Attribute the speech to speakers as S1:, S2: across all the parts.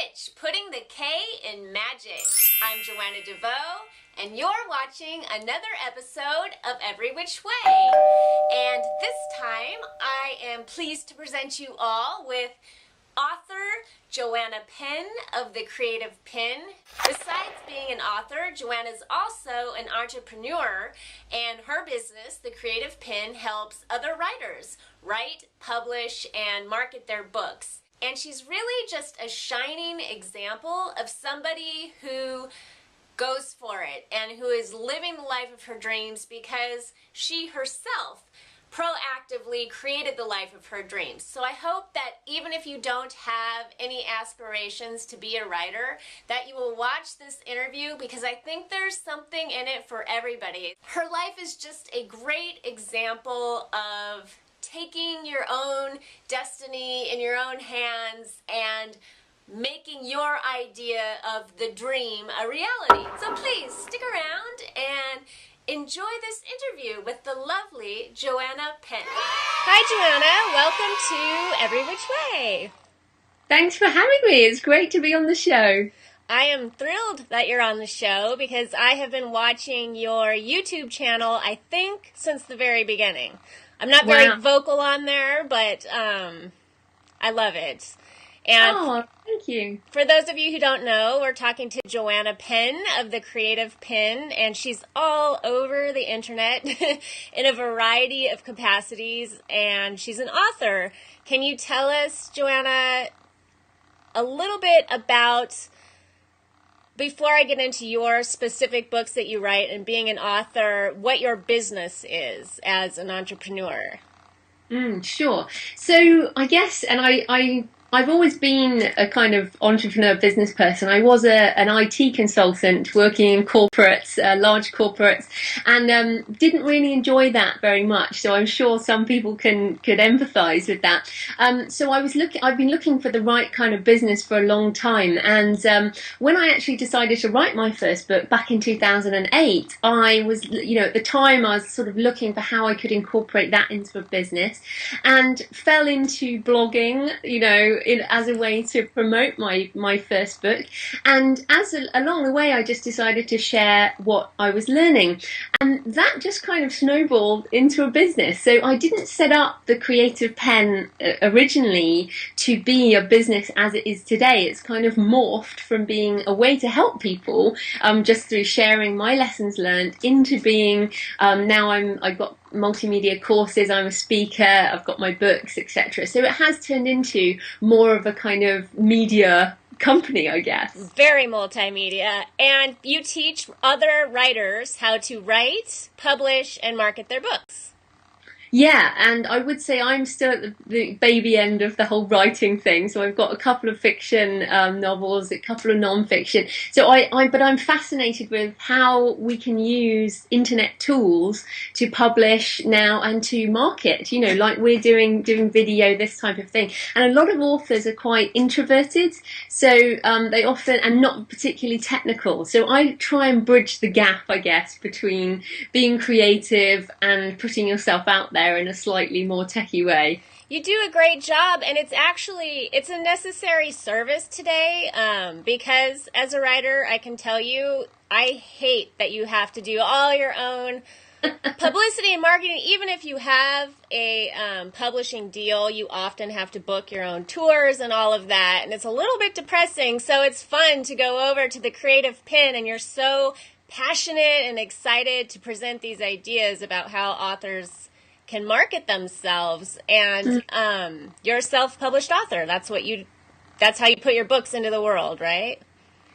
S1: Witch, putting the K in magic. I'm Joanna DeVoe, and you're watching another episode of Every Which Way. And this time, I am pleased to present you all with author Joanna Penn of The Creative Penn. Besides being an author, Joanna is also an entrepreneur, and her business, The Creative Penn, helps other writers write, publish, and market their books. And she's really just a shining example of somebody who goes for it and who is living the life of her dreams because she herself proactively created the life of her dreams. So I hope that even if you don't have any aspirations to be a writer, that you will watch this interview because I think there's something in it for everybody. Her life is just a great example of taking your own destiny in your own hands and making your idea of the dream a reality. So please stick around and enjoy this interview with the lovely Joanna Penn. Hi Joanna, welcome to Every Which Way.
S2: Thanks for having me. It's great to be on the show.
S1: I am thrilled that you're on the show because I have been watching your YouTube channel, I think, since the very beginning. I'm not very vocal on there, but I love it. And
S2: thank you.
S1: For those of you who don't know, we're talking to Joanna Penn of The Creative Penn, and she's all over the internet in a variety of capacities, and she's an author. Can you tell us, Joanna, a little bit about, before I get into your specific books that you write and being an author, what your business is as an entrepreneur?
S2: Sure. So I guess, and I've always been a kind of entrepreneur business person. I was an IT consultant working in corporates, large corporates, and didn't really enjoy that very much. So I'm sure some people could empathise with that. So I've been looking for the right kind of business for a long time. And when I actually decided to write my first book back in 2008, I was, at the time I was sort of looking for how I could incorporate that into a business, and fell into blogging, as a way to promote my first book. And along the way, I just decided to share what I was learning. And that just kind of snowballed into a business. So I didn't set up The Creative Penn originally to be a business as it is today. It's kind of morphed from being a way to help people just through sharing my lessons learned into being, now I've got multimedia courses, I'm a speaker, I've got my books, etc. So it has turned into more of a kind of media company, I guess.
S1: Very multimedia. And you teach other writers how to write, publish, and market their books.
S2: Yeah, and I would say I'm still at the baby end of the whole writing thing. So I've got a couple of fiction novels, a couple of non-fiction. So but I'm fascinated with how we can use internet tools to publish now and to market. Like we're doing video, this type of thing. And a lot of authors are quite introverted, so they often and not particularly technical. So I try and bridge the gap, I guess, between being creative and putting yourself out there in a slightly more techie way.
S1: You do a great job, and it's a necessary service today, because as a writer, I can tell you, I hate that you have to do all your own publicity and marketing. Even if you have a publishing deal, you often have to book your own tours and all of that, and it's a little bit depressing. So it's fun to go over to The Creative Penn, and you're so passionate and excited to present these ideas about how authors can market themselves, and you're a self-published author. That's how you put your books into the world, right?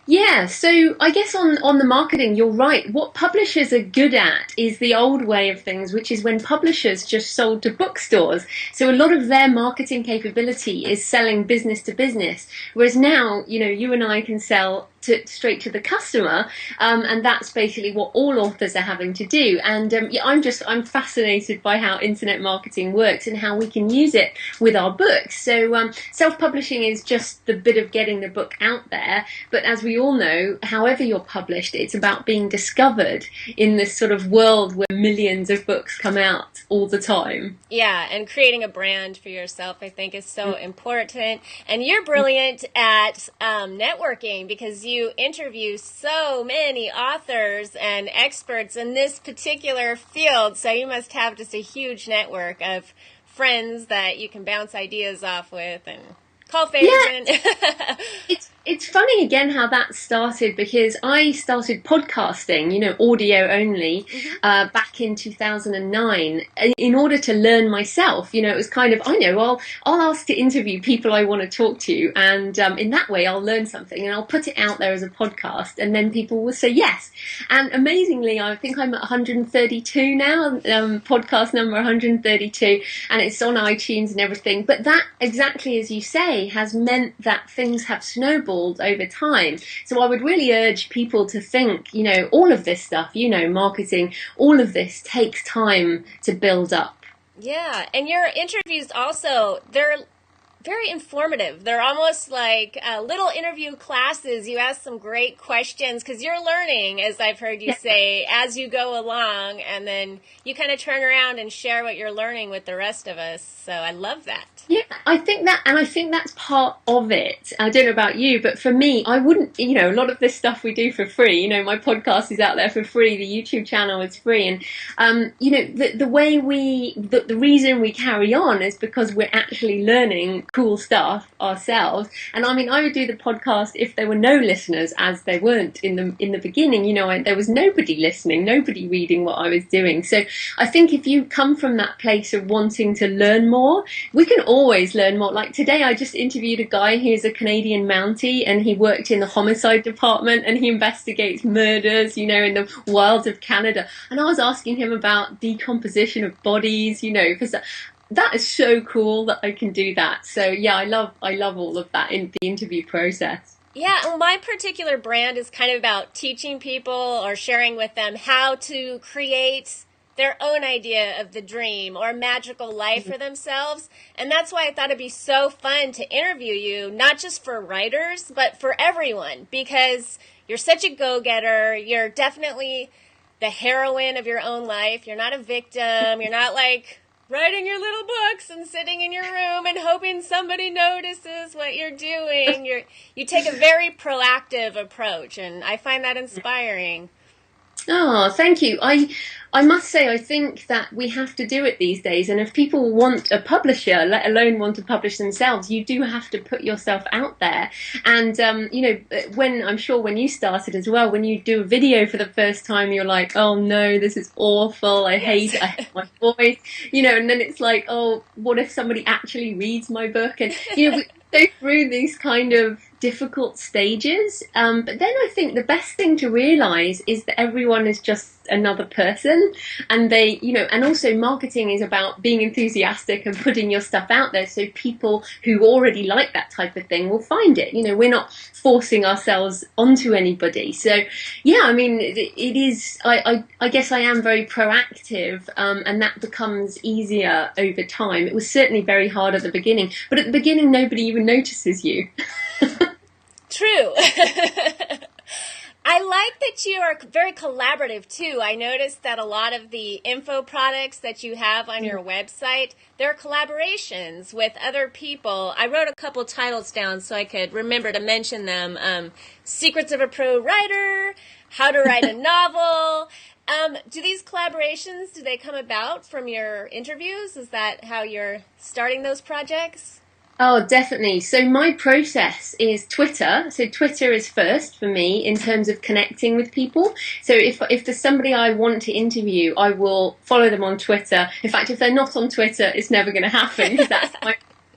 S2: Yeah, so I guess on the marketing, you're right. What publishers are good at is the old way of things, which is when publishers just sold to bookstores. So a lot of their marketing capability is selling business to business. Whereas now, you and I can sell straight to the customer, and that's basically what all authors are having to do. And yeah, I'm fascinated by how internet marketing works and how we can use it with our books. So self-publishing is just the bit of getting the book out there, but as we all know, however you're published, it's about being discovered in this sort of world where millions of books come out all the time.
S1: Yeah, and creating a brand for yourself, I think, is so important. And you're brilliant at networking, because you interview so many authors and experts in this particular field. So you must have just a huge network of friends that you can bounce ideas off with and call favors in.
S2: It's funny again how that started, because I started podcasting, audio only, back in 2009 in order to learn myself. It was kind of, I'll ask to interview people I want to talk to, and in that way I'll learn something and I'll put it out there as a podcast, and then people will say yes. And amazingly, I think I'm at 132 now, podcast number 132, and it's on iTunes and everything. But that, exactly as you say, has meant that things have snowballed over time. So I would really urge people to think, all of this stuff, marketing, all of this takes time to build up.
S1: Yeah, and your interviews also, they're very informative. They're almost like little interview classes. You ask some great questions because you're learning, as I've heard you say, as you go along, and then you kind of turn around and share what you're learning with the rest of us. So I love that.
S2: Yeah, I think that's part of it. I don't know about you, but for me, I wouldn't, a lot of this stuff we do for free. My podcast is out there for free. The YouTube channel is free. And, the reason we carry on is because we're actually learning cool stuff ourselves. And I would do the podcast if there were no listeners, as there weren't in the beginning. There was nobody listening, nobody reading what I was doing. So I think if you come from that place of wanting to learn more, we can always learn more. Like today, I just interviewed a guy who's a Canadian Mountie, and he worked in the homicide department, and he investigates murders, in the wilds of Canada. And I was asking him about decomposition of bodies, because that is so cool that I can do that. So yeah, I love all of that in the interview process.
S1: Yeah, well, my particular brand is kind of about teaching people or sharing with them how to create their own idea of the dream or magical life for themselves. And that's why I thought it'd be so fun to interview you, not just for writers, but for everyone, because you're such a go-getter. You're definitely the heroine of your own life. You're not a victim. You're not like writing your little books and sitting in your room and hoping somebody notices what you're doing. You take a very proactive approach, and I find that inspiring.
S2: Oh, thank you. I must say, I think that we have to do it these days. And if people want a publisher, let alone want to publish themselves, you do have to put yourself out there. And, when you started as well, when you do a video for the first time, you're like, oh no, this is awful. I hate my voice, and then it's like, oh, what if somebody actually reads my book? And, we go through these kind of difficult stages. But then I think the best thing to realize is that everyone is just another person, and and also marketing is about being enthusiastic and putting your stuff out there so people who already like that type of thing will find it. We're not forcing ourselves onto anybody. So yeah, it is, I guess I am very proactive, and that becomes easier over time. It was certainly very hard at the beginning, but at the beginning nobody even notices you.
S1: True. I like that you are very collaborative too. I noticed that a lot of the info products that you have on your website, they're collaborations with other people. I wrote a couple titles down so I could remember to mention them. Secrets of a Pro Writer, How to Write a Novel. Do these collaborations, do they come about from your interviews? Is that how you're starting those projects?
S2: Oh, definitely. So my process is Twitter. So Twitter is first for me in terms of connecting with people. So if there's somebody I want to interview, I will follow them on Twitter. In fact, if they're not on Twitter, it's never going to happen, because that's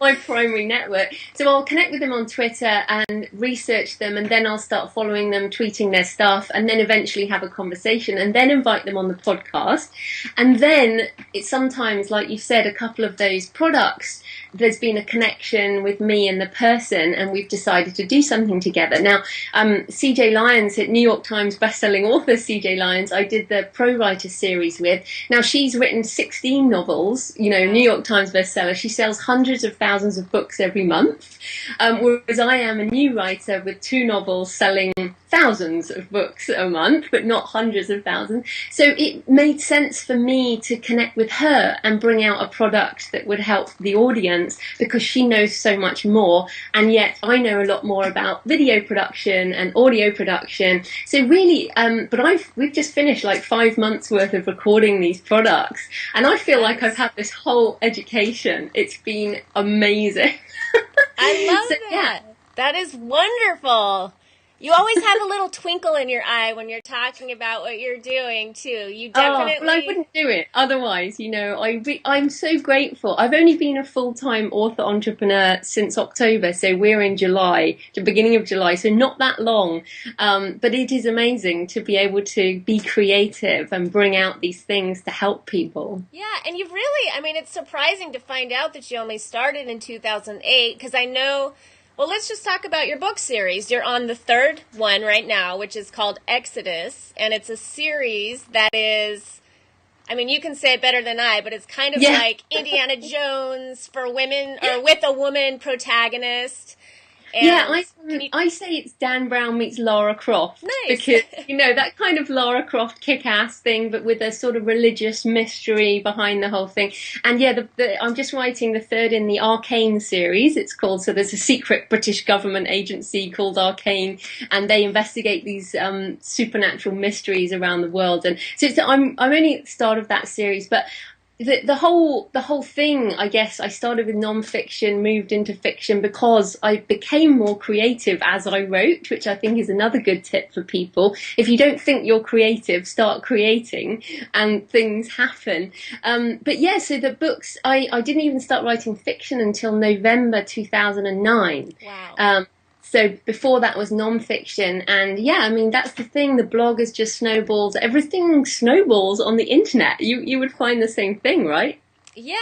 S2: my primary network. So I'll connect with them on Twitter and research them, and then I'll start following them, tweeting their stuff, and then eventually have a conversation, and then invite them on the podcast. And then it's sometimes, like you said, a couple of those products, there's been a connection with me and the person, and we've decided to do something together. Now, CJ Lyons, New York Times bestselling author CJ Lyons, I did the Pro Writer series with. Now, she's written 16 novels, New York Times bestseller. She sells hundreds of thousands of books every month, whereas I am a new writer with 2 novels selling thousands of books a month, but not hundreds of thousands. So it made sense for me to connect with her and bring out a product that would help the audience, because she knows so much more, and yet I know a lot more about video production and audio production. So really, we've just finished like 5 months worth of recording these products, and I feel like I've had this whole education. It's been amazing.
S1: I love that. Yeah. That is wonderful. You always have a little twinkle in your eye when you're talking about what you're doing, too. You definitely...
S2: well, I wouldn't do it otherwise, I'm so grateful. I've only been a full-time author entrepreneur since October, so we're in July, the beginning of July, so not that long. But it is amazing to be able to be creative and bring out these things to help people.
S1: Yeah, and you've really, it's surprising to find out that you only started in 2008, because I know... Well, let's just talk about your book series. You're on the 3rd one right now, which is called Exodus, and it's a series that is, you can say it better than I, but it's kind of like Indiana Jones for women, or with a woman protagonist. And
S2: I say it's Dan Brown meets Lara Croft.
S1: Nice.
S2: Because, that kind of Lara Croft kick-ass thing, but with a sort of religious mystery behind the whole thing. And I'm just writing the 3rd in the Arcane series, it's called. So there's a secret British government agency called Arcane, and they investigate these supernatural mysteries around the world. And so I'm only at the start of that series, but the whole thing, I guess, I started with non-fiction, moved into fiction because I became more creative as I wrote, which I think is another good tip for people. If you don't think you're creative, start creating and things happen. So the books, I didn't even start writing fiction until November 2009.
S1: Wow.
S2: So before that was non-fiction, and that's the thing. The blog has just snowballed. Everything snowballs on the internet. You would find the same thing, right?
S1: Yeah,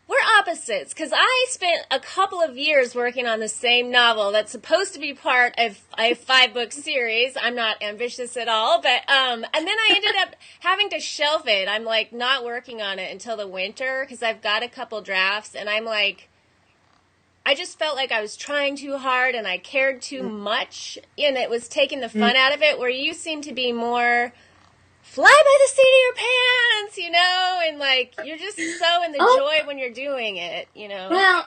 S1: we're opposites, because I spent a couple of years working on the same novel that's supposed to be part of a 5-book series. I'm not ambitious at all, but and then I ended up having to shelve it. I'm like not working on it until the winter because I've got a couple drafts, and I'm like, I just felt like I was trying too hard and I cared too much, and it was taking the fun out of it, where you seem to be more fly by the seat of your pants, and like you're just so in the joy when you're doing it,
S2: Well,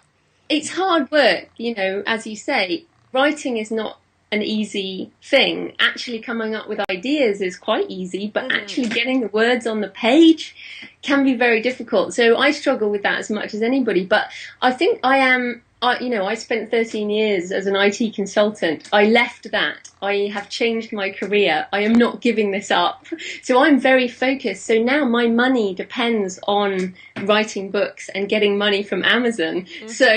S2: it's hard work, as you say. Writing is not an easy thing. Actually coming up with ideas is quite easy, but actually getting the words on the page can be very difficult. So I struggle with that as much as anybody, but I think I spent 13 years as an IT consultant. I left that. I have changed my career. I am not giving this up. So I'm very focused. So now my money depends on writing books and getting money from Amazon. So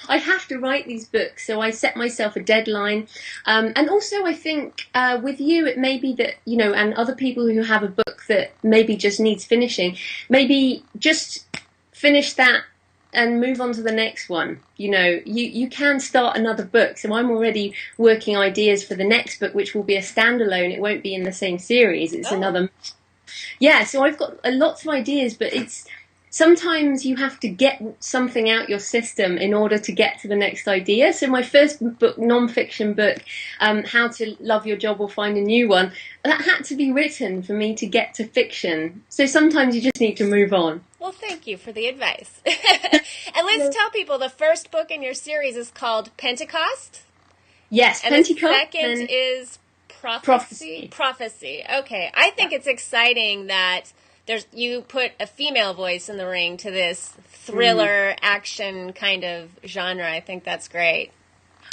S2: I have to write these books. So I set myself a deadline. And also I think with you, it may be that, and other people who have a book that maybe just needs finishing, maybe just finish that and move on to the next one. You can start another book. So I'm already working ideas for the next book, which will be a standalone. It won't be in the same series. It's another. Yeah, so I've got lots of ideas, but sometimes you have to get something out your system in order to get to the next idea. So my first book, non-fiction book, How to Love Your Job or Find a New One, that had to be written for me to get to fiction. So sometimes you just need to move on.
S1: Well, thank you for the advice. And let's tell people the first book in your series is called Pentecost.
S2: Yes,
S1: and
S2: Pentecost.
S1: The second is Prophecy. Prophecy. Okay. I think it's exciting that you put a female voice in the ring to this thriller action kind of genre. I think that's great.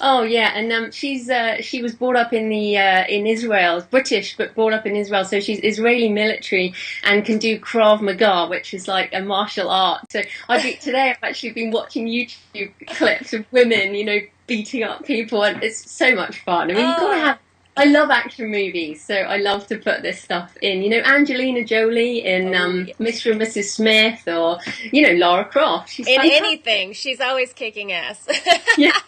S2: Oh yeah, and she was brought up in the in Israel, British, but brought up in Israel, so she's Israeli military and can do Krav Maga, which is like a martial art. So today I've actually been watching YouTube clips of women, beating up people, and it's so much fun. I mean, you've got to
S1: Oh,
S2: have. I love action movies, so I love to put this stuff in. Angelina Jolie in
S1: oh, yeah.
S2: Mr. and Mrs. Smith, or Lara Croft. She's
S1: In
S2: fantastic.
S1: anything, she's always kicking ass.
S2: Yeah,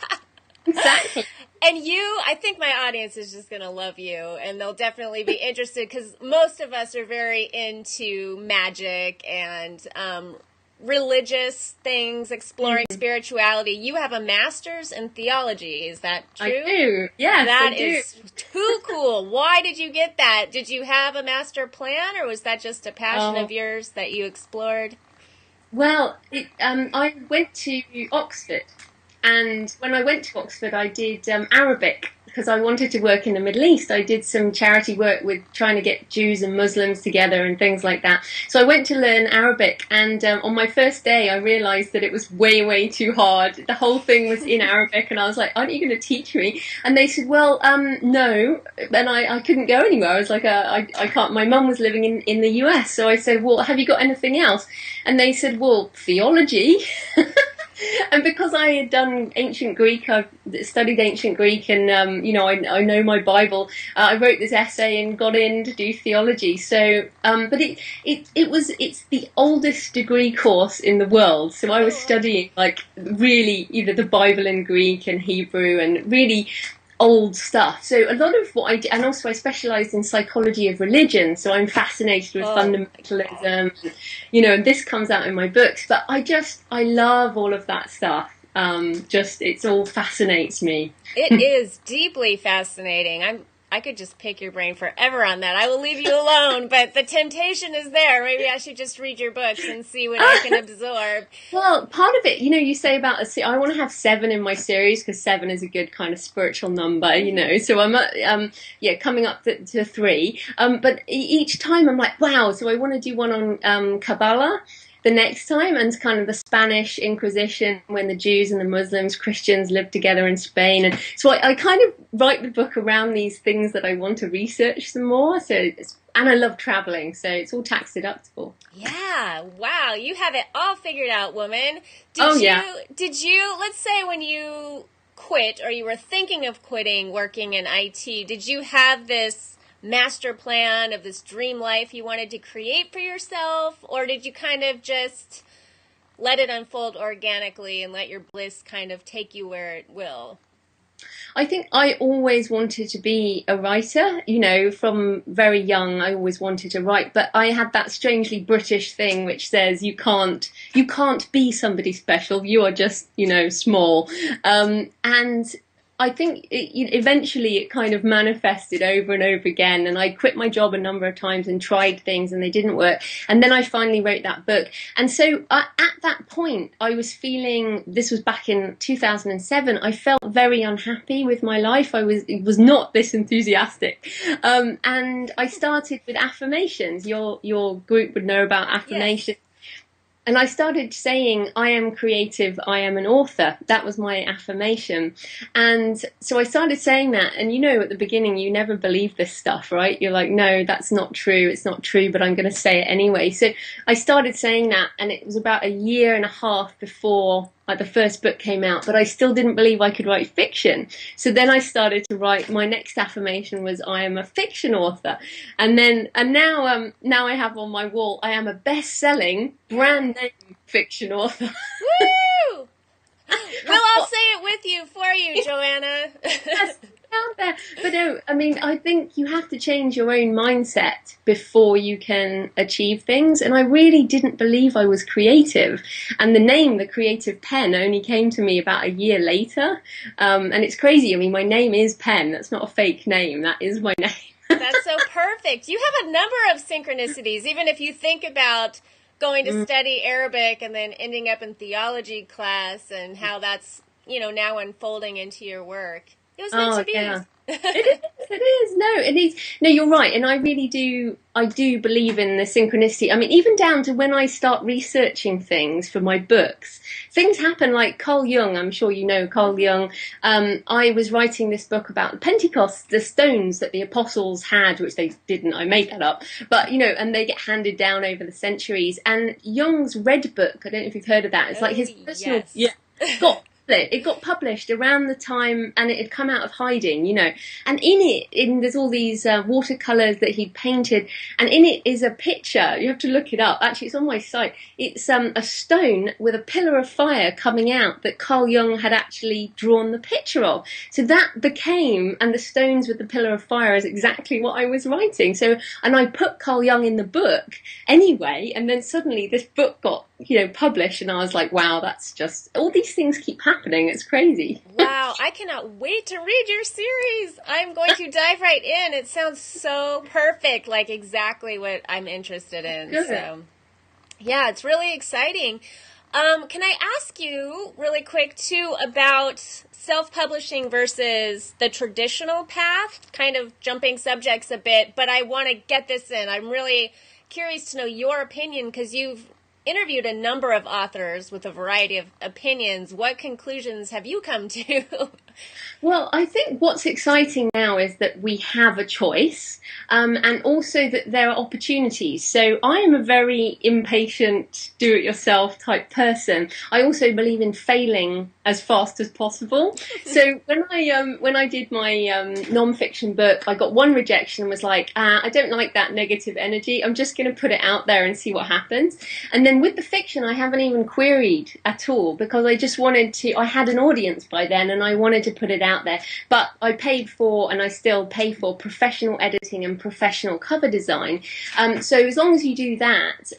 S2: exactly.
S1: And I think my audience is just going to love you, and they'll definitely be interested because most of us are very into magic and religious things, exploring spirituality. You have a master's in theology. Is that true?
S2: I do. Yes,
S1: That
S2: I do.
S1: is too cool. Why did you get that? Did you have a master plan, or was that just a passion of yours that you explored?
S2: Well, I went to Oxford, and when I went to Oxford, I did Arabic because I wanted to work in the Middle East. I did some charity work with trying to get Jews and Muslims together and things like that. So I went to learn Arabic, and on my first day, I realised that it was way, way too hard. The whole thing was in Arabic, and I was like, "Aren't you going to teach me?" And they said, "Well, no." And I couldn't go anywhere. I was like, I can't. My mum was living in the US, so I said, "Well, have you got anything else?" And they said, "Well, theology." And because I had done ancient Greek, I've studied ancient Greek, and I know my Bible. I wrote this essay and got in to do theology. So, but it's the oldest degree course in the world. So I was studying like really either the Bible in Greek and Hebrew and really old stuff. So a lot of what I did, and also I specialised in psychology of religion, so I'm fascinated with fundamentalism, and this comes out in my books, but I love all of that stuff. It all fascinates me.
S1: It is deeply fascinating. I could just pick your brain forever on that. I will leave you alone, but the temptation is there. Maybe I should just read your books and see what I can absorb.
S2: Well, part of it, you say about I want to have 7 in my series because 7 is a good kind of spiritual number, So I'm coming up to 3. But each time I'm like, wow. So I want to do one on Kabbalah the next time, and kind of the Spanish Inquisition when the Jews and the Muslims, Christians lived together in Spain. And so I kind of write the book around these things that I want to research some more. And I love traveling, so it's all tax deductible.
S1: Yeah, wow, you have it all figured out, woman. Did you, let's say when you quit or you were thinking of quitting working in IT, did you have this master plan of this dream life you wanted to create for yourself, or did you kind of just let it unfold organically and let your bliss kind of take you where it will?
S2: I think I always wanted to be a writer, from very young I always wanted to write, but I had that strangely British thing which says you can't be somebody special, you are just, small. And I think eventually it kind of manifested over and over again, and I quit my job a number of times and tried things and they didn't work, and then I finally wrote that book. And so at that point I was feeling, this was back in 2007, I felt very unhappy with my life. I was not this enthusiastic, and I started with affirmations. Your group would know about affirmations. Yes. And I started saying, I am creative, I am an author. That was my affirmation. And so I started saying that. And at the beginning, you never believe this stuff, right? You're like, no, that's not true. It's not true, but I'm going to say it anyway. So I started saying that. And it was about 1.5 years before the first book came out, but I still didn't believe I could write fiction. So then I started to write. My next affirmation was, I am a fiction author. And now I have on my wall, I am a best-selling, brand name fiction author.
S1: Woo! Well, I'll say it with you for you, Joanna.
S2: Yes, out there. But no, I think you have to change your own mindset before you can achieve things. And I really didn't believe I was creative. And the name, The Creative Penn, only came to me about 1 year later. And it's crazy. My name is Penn. That's not a fake name. That is my name.
S1: That's so perfect. You have a number of synchronicities, even if you think about going to study Arabic and then ending up in theology class and how that's, now unfolding into your work. It was meant to be.
S2: Yeah. It is. No, it is. No, you're right. And I do believe in the synchronicity. I mean, even down to when I start researching things for my books, things happen like Carl Jung. I'm sure you know Carl Jung. I was writing this book about Pentecost, the stones that the apostles had, which they didn't. I made that up. But, and they get handed down over the centuries. And Jung's Red Book, I don't know if you've heard of that. It's like his personal, got it got published around the time, and it had come out of hiding, and there's all these watercolors that he'd painted, and in it is a picture. You have to look it up. Actually, it's on my site. It's a stone with a pillar of fire coming out that Carl Jung had actually drawn the picture of. So that became, and the stones with the pillar of fire is exactly what I was writing. So, and I put Carl Jung in the book anyway, and then suddenly this book got published, and I was like, wow, that's just, all these things keep happening. It's crazy.
S1: Wow, I cannot wait to read your series. I'm going to dive right in. It sounds so perfect, like exactly what I'm interested in. Good. So, yeah, it's really exciting. Can I ask you really quick too about self-publishing versus the traditional path? Kind of jumping subjects a bit, but I want to get this in. I'm really curious to know your opinion, because you've interviewed a number of authors with a variety of opinions. What conclusions have you come to?
S2: Well, I think what's exciting now is that we have a choice, and also that there are opportunities. So I am a very impatient, do-it-yourself type person. I also believe in failing as fast as possible. So when I did my non-fiction book, I got one rejection and was like, I don't like that negative energy. I'm just going to put it out there and see what happens. And then with the fiction, I haven't even queried at all, because I just wanted to, I had an audience by then and I wanted to put it out there. But I paid for, and I still pay for, professional editing and professional cover design. So as long as you do that,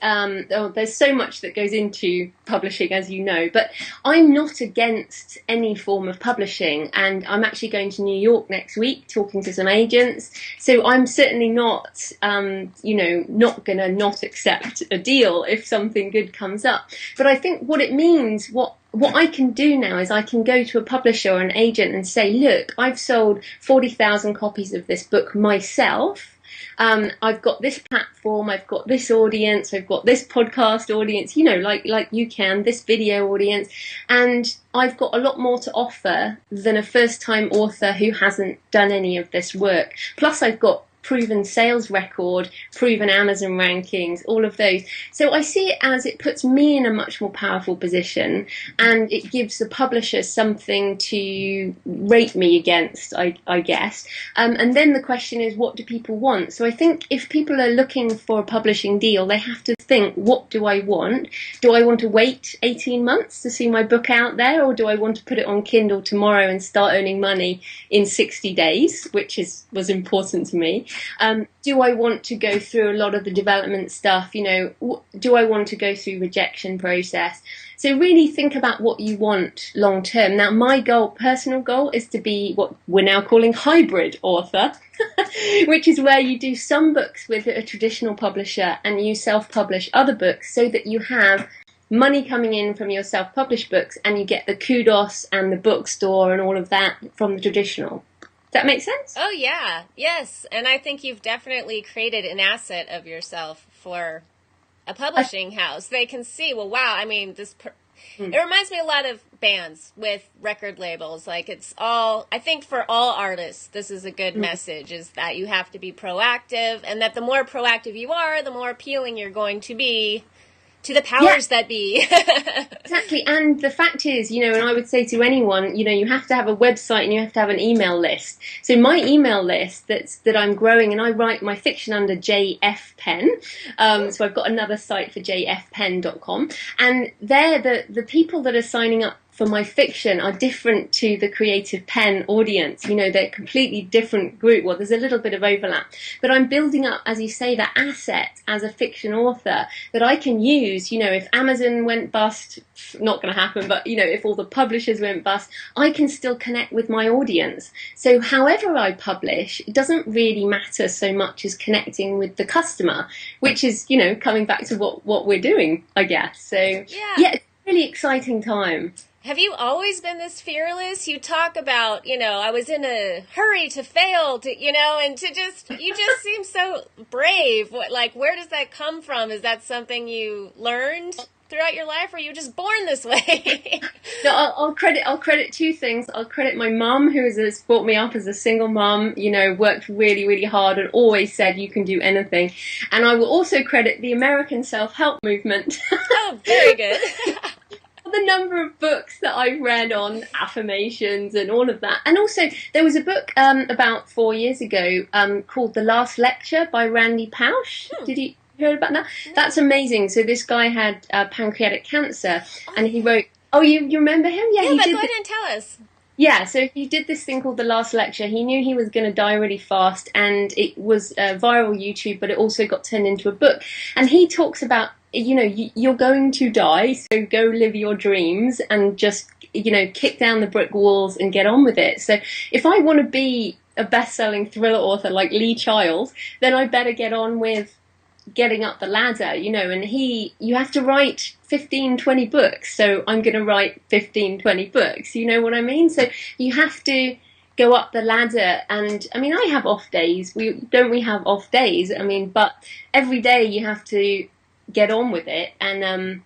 S2: there's so much that goes into publishing, as you know, but I'm not against any form of publishing, and I'm actually going to New York next week talking to some agents, so I'm certainly not not gonna not accept a deal if something good comes up. But I think what it means, what I can do now is I can go to a publisher or an agent and say, look, I've sold 40,000 copies of this book myself. I've got this platform, I've got this audience, I've got this podcast audience, like you can, this video audience, and I've got a lot more to offer than a first-time author who hasn't done any of this work. Plus, I've got proven sales record, proven Amazon rankings, all of those. So I see it as it puts me in a much more powerful position, and it gives the publisher something to rate me against, I guess. And then the question is, what do people want? So I think if people are looking for a publishing deal, they have to think, what do I want? Do I want to wait 18 months to see my book out there, or do I want to put it on Kindle tomorrow and start earning money in 60 days, which was important to me? Do I want to go through a lot of the development stuff? Do I want to go through rejection process? So really think about what you want long term. Now, my personal goal, is to be what we're now calling hybrid author, which is where you do some books with a traditional publisher and you self-publish other books, so that you have money coming in from your self-published books and you get the kudos and the bookstore and all of that from the traditional. Does that make sense?
S1: Oh, yeah. Yes. And I think you've definitely created an asset of yourself for a publishing house. They can see, well, wow, I mean, it reminds me a lot of bands with record labels. Like, it's all, I think for all artists, this is a good message, is that you have to be proactive, and that the more proactive you are, the more appealing you're going to be to the powers that be.
S2: Exactly. And the fact is, and I would say to anyone, you have to have a website and you have to have an email list. So my email list that I'm growing, and I write my fiction under JF Penn. So I've got another site for jfpenn.com. And there, the people that are signing up for my fiction are different to the Creative Penn audience. They're a completely different group. Well, there's a little bit of overlap. But I'm building up, as you say, that asset as a fiction author that I can use. If Amazon went bust, not going to happen, but, if all the publishers went bust, I can still connect with my audience. So however I publish, it doesn't really matter so much as connecting with the customer, which is, coming back to what we're doing, I guess. So, yeah, it's a really exciting time.
S1: Have you always been this fearless? You talk about, I was in a hurry to fail, and you just seem so brave. Where does that come from? Is that something you learned throughout your life, or were you just born this way?
S2: No, I'll credit two things. I'll credit my mum, who has brought me up as a single mum, worked really, really hard and always said you can do anything. And I will also credit the American self-help movement.
S1: Oh, very good.
S2: The number of books that I've read on affirmations and all of that. And also, there was a book about 4 years ago called The Last Lecture by Randy Pausch. Did you hear about that? That's amazing. So this guy had pancreatic cancer, and he wrote... Oh, you remember him?
S1: Yeah, but go ahead and tell us.
S2: Yeah, so he did this thing called The Last Lecture. He knew he was going to die really fast, and it was viral YouTube, but it also got turned into a book. And he talks about, you're going to die, so go live your dreams and just, kick down the brick walls and get on with it. So if I want to be a best-selling thriller author like Lee Child, then I better get on with getting up the ladder, and you have to write 15, 20 books. So I'm going to write 15, 20 books. You know what I mean? So you have to go up the ladder. And I mean, I have off days. We have off days. I mean, but every day you have to get on with it. And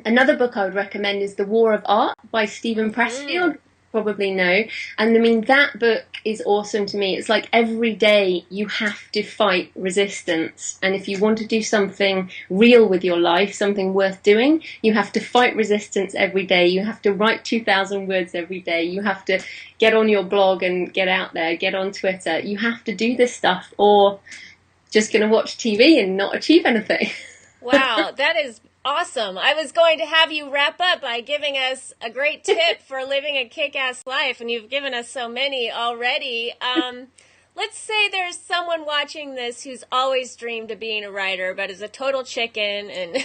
S2: another book I would recommend is The War of Art by Stephen Pressfield. Probably know. And I mean, that book is awesome to me. It's like every day you have to fight resistance. And if you want to do something real with your life, something worth doing, you have to fight resistance every day. You have to write 2,000 words every day. You have to get on your blog and get out there, get on Twitter. You have to do this stuff, or just going to watch TV and not achieve anything.
S1: Wow, that is awesome. I was going to have you wrap up by giving us a great tip for living a kick-ass life, and you've given us so many already. Let's say there's someone watching this who's always dreamed of being a writer, but is a total chicken and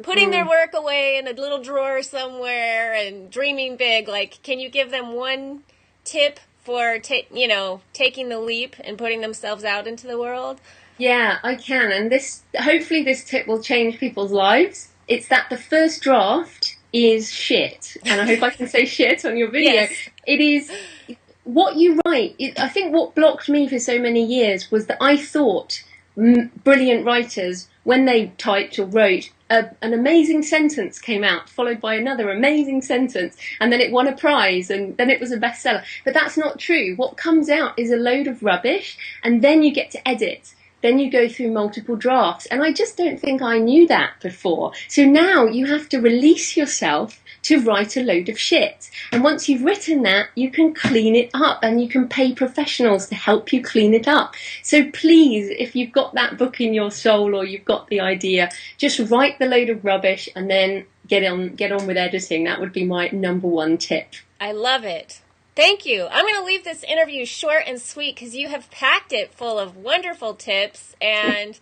S1: putting their work away in a little drawer somewhere and dreaming big. Can you give them one tip for, taking the leap and putting themselves out into the world?
S2: Yeah, I can, and hopefully this tip will change people's lives. It's that the first draft is shit, and I hope I can say shit on your video. Yes. It is what you write. I think what blocked me for so many years was that I thought brilliant writers, when they typed or wrote, an amazing sentence came out, followed by another amazing sentence, and then it won a prize, and then it was a bestseller. But that's not true. What comes out is a load of rubbish, and then you get to edit. Then you go through multiple drafts. And I just don't think I knew that before. So now you have to release yourself to write a load of shit. And once you've written that, you can clean it up, and you can pay professionals to help you clean it up. So please, if you've got that book in your soul, or you've got the idea, just write the load of rubbish and then get on with editing. That would be my number one tip.
S1: I love it. Thank you. I'm going to leave this interview short and sweet because you have packed it full of wonderful tips, and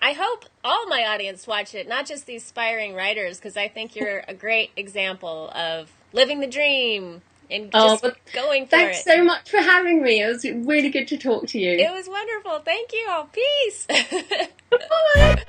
S1: I hope all my audience watch it, not just these aspiring writers, because I think you're a great example of living the dream and just going for it.
S2: Thanks so much for having me. It was really good to talk to you.
S1: It was wonderful. Thank you. Peace.
S2: Bye.